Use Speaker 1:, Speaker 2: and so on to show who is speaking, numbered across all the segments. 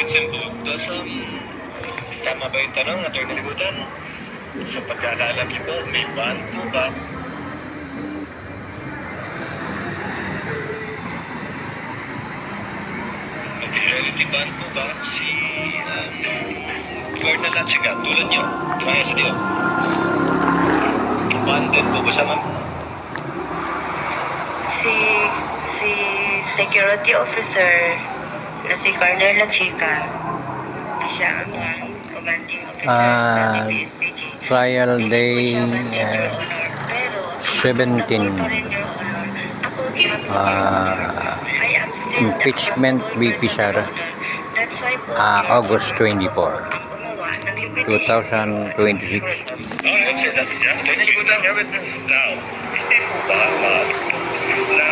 Speaker 1: quite simple. Tama ba yung tanong, Atty. Libutan? Sa pagkakaalam niyo po, may ban po ba? Materiality ban po ba si Colonel Lachiga, tulad niyo, tumayas niyo? Ban din po ba siya, ma'am?
Speaker 2: Si security officer na si Colonel Lachica na siya ang commanding officer sa DPSPG.
Speaker 3: Trial
Speaker 2: Hindi
Speaker 3: day
Speaker 2: po siya mandate, Your Honor. Pero
Speaker 3: 17.
Speaker 2: pa rin, Your Honor. Ako, ginagawa ko, Your Honor. I am still the
Speaker 3: impeachment
Speaker 2: accountable
Speaker 3: VP
Speaker 2: person,
Speaker 3: siya,
Speaker 2: Your Honor. That's why po,
Speaker 3: August 24,
Speaker 2: ang gumawa ng limitation
Speaker 3: 2026.
Speaker 1: Let's say that, yeah. Atty. Libutan, your witness.
Speaker 4: Now, hindi po ba, ma'am, na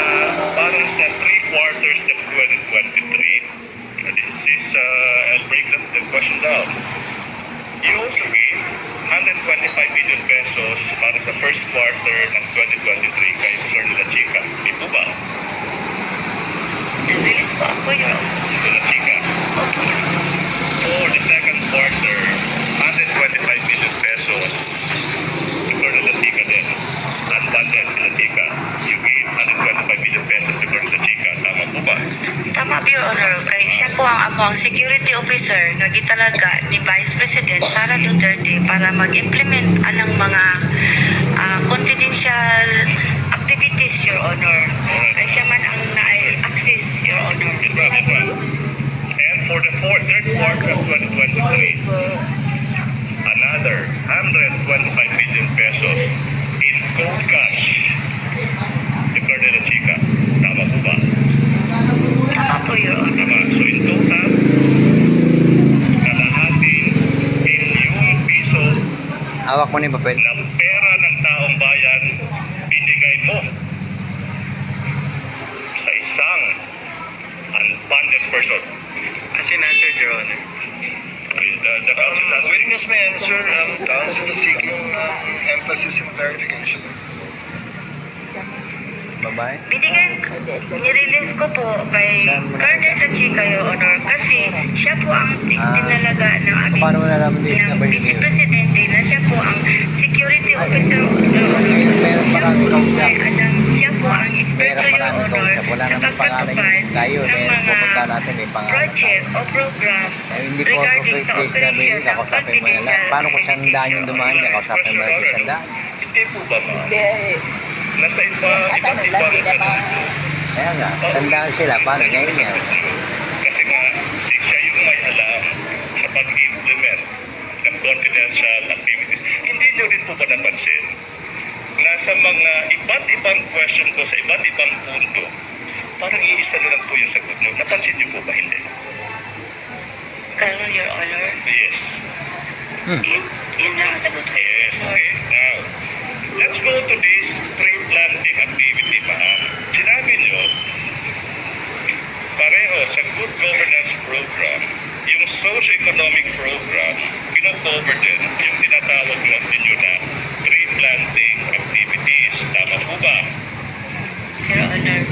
Speaker 4: parang sa 3/4 of 2023, this is, I'll break the question down. You also gave 125 million pesos para sa first quarter ng 2023 kay Colonel Lachica. Hindi po ba?
Speaker 2: Nag-release po ako, Your Honor.
Speaker 4: Colonel Lachica.
Speaker 2: Opo, Your Honor.
Speaker 4: For the second quarter, 125 million pesos to Colonel Lachica din. Unbundled si Lachica. You gave 125 million pesos to Colonel Lachica. Tama po ba?
Speaker 2: Tama, Your Honor. Kay siya po ang among security officer nga gitalaga ni Vice President Sara Duterte para mag-implement anang mga confidential activities, Your Honor. Kay siya man ang na-access, Your Honor.
Speaker 4: Yes, ma'am. Yes, ma'am. And for the third quarter of 2023, another 125 million pesos in cold cash to Colonel Lachica. Tama po ba?
Speaker 2: Tama po, Your Honor.
Speaker 4: Tama. So in total, kalahating bilyong piso
Speaker 3: Hawak mo na yung papel.
Speaker 4: ng pera ng taong bayan binigay mo sa isang unfunded person.
Speaker 1: As in answered, Your Honor.
Speaker 4: The council has
Speaker 1: Witness may answer. Counsel is seeking emphasis and clarification.
Speaker 3: Babae.
Speaker 2: Binigay, nirelease ko po kay Colonel Lachica, Your Honor, kasi siya po ang tinalaga ng aming
Speaker 3: Paano mo nalaman din na ba
Speaker 2: ng
Speaker 3: yun?
Speaker 2: Vice Presidente na siya po ang security officer, Your Honor.
Speaker 3: Meron pa
Speaker 2: Siya
Speaker 3: kami
Speaker 2: po,
Speaker 3: kausap.
Speaker 2: may alam, siya po ang eksperto,
Speaker 3: Meron pa
Speaker 2: Your
Speaker 3: kami
Speaker 2: Honor,
Speaker 3: kausap. Wala
Speaker 2: sa
Speaker 3: nang pangalan
Speaker 2: pagkatupad
Speaker 3: yun. Tayo,
Speaker 2: ng
Speaker 3: meron pupunta
Speaker 2: mga
Speaker 3: natin may pangalan.
Speaker 2: project o program
Speaker 3: Hindi po
Speaker 2: regarding sa
Speaker 3: appropriate na
Speaker 2: operation
Speaker 3: bilhin,
Speaker 2: ng
Speaker 3: kakausapin mo na
Speaker 2: confidential
Speaker 3: lang. Paano kung
Speaker 2: activities,
Speaker 3: sandaan yung
Speaker 2: Your
Speaker 3: dumaan niya, kausapin mo yung sandaan?
Speaker 4: Hindi po ba, ma'am? Nasa iba't ibang
Speaker 3: Kaya nga, sandaan sila, paano ngayon yan?
Speaker 4: Kasi nga, siya yung may alam sa pag-implement ng confidential activities. Hindi nyo rin po ba napansin na sa mga iba't ibang question ko sa iba't ibang punto, parang iisa na lang po yung sagot nyo. Napansin nyo po ba? Hindi.
Speaker 2: Colonel, Your Honor.
Speaker 4: Yes.
Speaker 2: Yun lang ang sagot ko.
Speaker 4: Yes. Okay. Now, let's go to this pre-planting activity, ma'am. Sinabi nyo, pareho sa good governance program, yung socio-economic program, pino-cover din yung tinatawag lang ninyo na pre-planting activities. Tama po ba?
Speaker 2: Your Honor.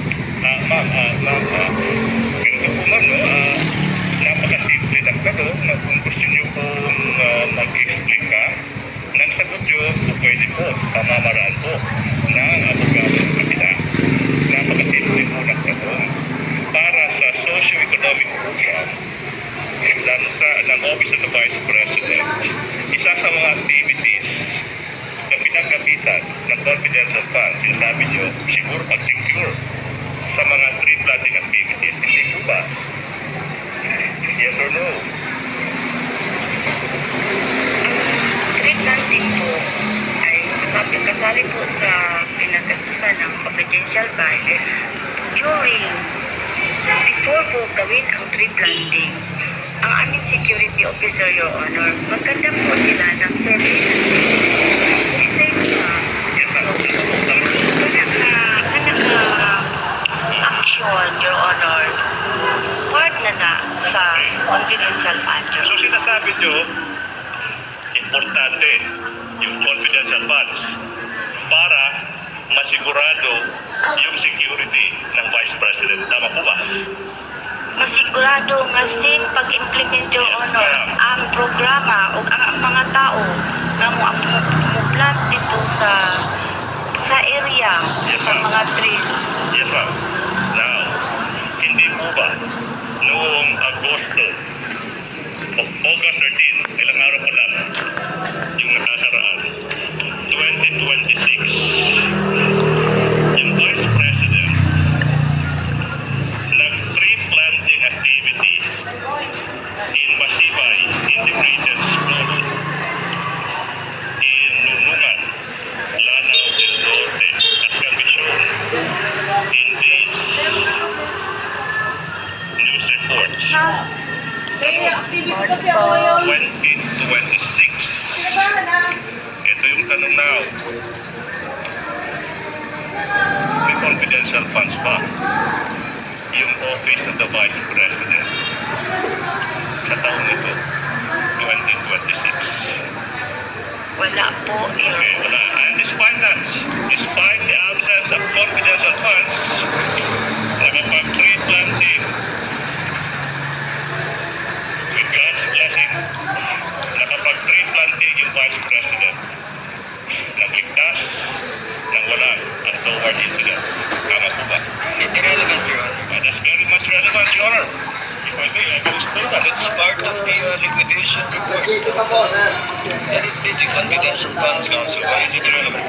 Speaker 4: Ganito po ma'am, no? Napakasimple ng tanong na kung gusto nyo pong mag-explain ka, nang sagot nyo, pwede po sa pamamaraan po ng abogado ng kapila. Napakasimple po ng tanong. Para sa socio-economic program ng Office of the Vice President, isa sa mga activities na pinagkapitan ng confidential funds, sinasabi nyo, siguro pag-secure sa mga tree planting activities. Hindi po ba? Yes or no?
Speaker 2: Tree planting po ay kasali po sa pinagastusan ng confidential fund before po gawin ang tree planting. Ang aming security officer, Your Honor, magkanda po sila ng surveillance. Isay mo na, action, Your Honor, part na sa confidential fund.
Speaker 4: So sinasabi nyo, importante yung confidential funds para masigurado yung security ng Vice President. Tama po ba?
Speaker 2: Masigurado sigurado nga sin pag-implement Your Honor ang programa o ang mga tao nga mo plant dito sa area sa mga trees.
Speaker 4: Yes, ma'am. Now, hindi po ba noong Agosto o August 13, ilang araw pa lang, yung nakakaraan, 2026, yung Vice President nag-tree planting activity in Masibay Integrated School in Lunungan, Lanao del Norte, as can be shown in these news reports.
Speaker 5: May activity kasi ako ngayon.
Speaker 4: 2026. Ito yung tanong now. May confidential funds ba yung Office of the Vice President sa taon nito, 2026?
Speaker 2: Wala po, Your
Speaker 4: Okay, wala. And despite that, despite the absence of confidential funds, nakapag-tree planting with God's blessing, nakapag-tree planting yung Vice President, nagligtas ng walang untoward incident. Tama po ba?
Speaker 1: Irrelevant, Your Honor.
Speaker 4: That's very much relevant, Your Honor. If I may, I will explain that.
Speaker 1: It's part of the liquidation report the confidential funds council. Why is it irrelevant?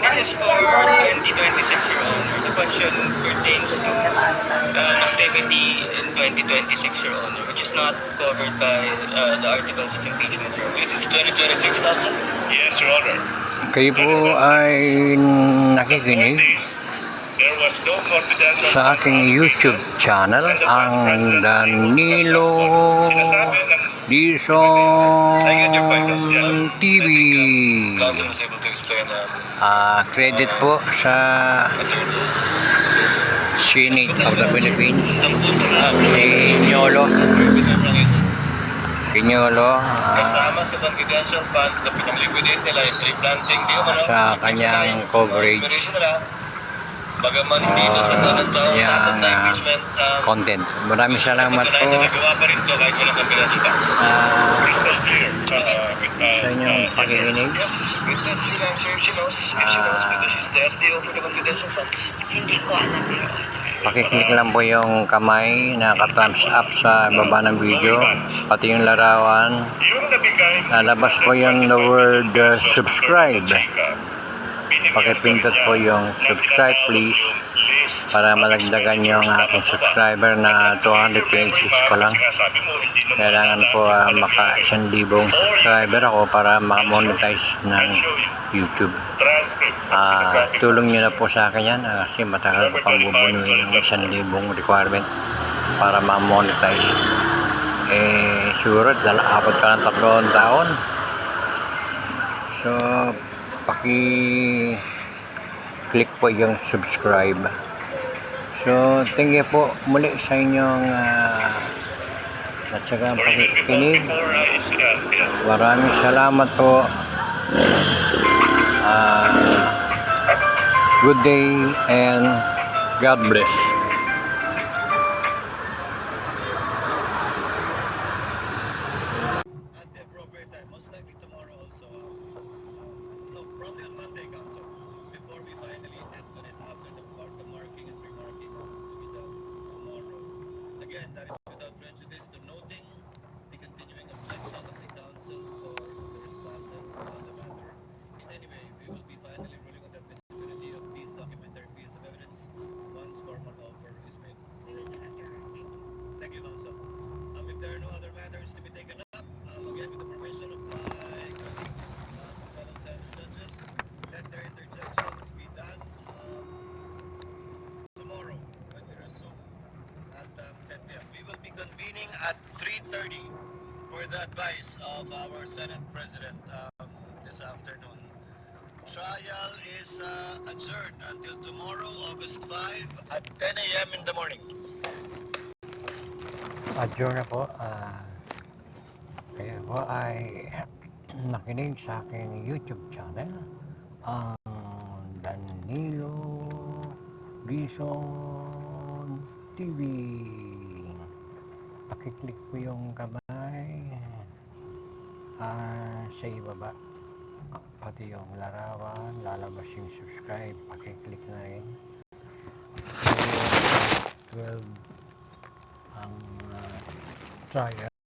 Speaker 1: This is for 2026, Your Honor. The question pertains to activity in 2026, Your Honor, which is not covered by the articles of impeachment. Your Honor. This is 2026, Council?
Speaker 4: Yes, Your Honor.
Speaker 3: Kayo po ay nakikinig
Speaker 4: There was no confidential
Speaker 3: sa aking YouTube channel, ang Danilo Dizon TV.
Speaker 1: Council was able to explain
Speaker 3: Credit po sa Senate of the Philippines,
Speaker 1: ang punto na
Speaker 3: si Nyolo. Pinyolo,
Speaker 1: kasama sa confidential funds na pinag-liquidate nila yung tree planting, di umano,
Speaker 3: sa kanyang coverage.
Speaker 1: nila, bagaman hindi ito sa kanang taong sakot na impeachment,
Speaker 3: Content. Maraming salamat po
Speaker 1: nagawa pa rin ito kahit walang confidential funds.
Speaker 4: crystal clear
Speaker 3: sa inyong pakikinig.
Speaker 1: Yes, witness will answer if she knows, because she's the SDO for the confidential funds.
Speaker 2: Hindi ko alam, Your Honor.
Speaker 3: Pakiclick lang po yung kamay na ka-thumbs up sa baba ng video, pati yung larawan.
Speaker 4: yung nabigay
Speaker 3: Lalabas po yung the word subscribe. Pakipindot po yung subscribe please para malagdagan yung aking subscriber na 226 pa lang. Kailangan po maka 1,000 subscriber ako para ma-monetize ng YouTube. Tulong nyo na po sa akin yan kasi matagal ko pang bubunuin yung 1,000 requirement para ma-monetize. Siguro abot ka ng 3 taon. So paki-click po yung subscribe. So thank you po muli sa inyong at saka ang pakikinig. Maraming salamat po. Good day and God bless.
Speaker 1: At the appropriate time, most likely tomorrow also. No, probably on Monday, Council. Before we finally act on it after the marking and pre-marking to be done tomorrow. Again, that is without prejudice to noting the continuing objection of the Council or the respondent on the matter. In any way, we will be finally ruling on the admissibility of these documentary pieces of evidence once formal offer is made. Thank you, Council. If there are no other matters to be taken up, again, with the permission of my colleagues, fellow Senate judges, let their interjections be done tomorrow when we resume at 10 p.m. We will be convening at 3:30 for the advice of our Senate President this afternoon. Trial is adjourned until tomorrow, August 5 at 10 a.m. in the morning.
Speaker 3: Adjourn na po. Kaya po ay nakinig sa aking YouTube channel, ang Danilo Dizon TV. Pakiclick po yung kamay sa ibaba. Pati yung larawan, lalabas yung subscribe, pakiclick na rin. 12 ang trial.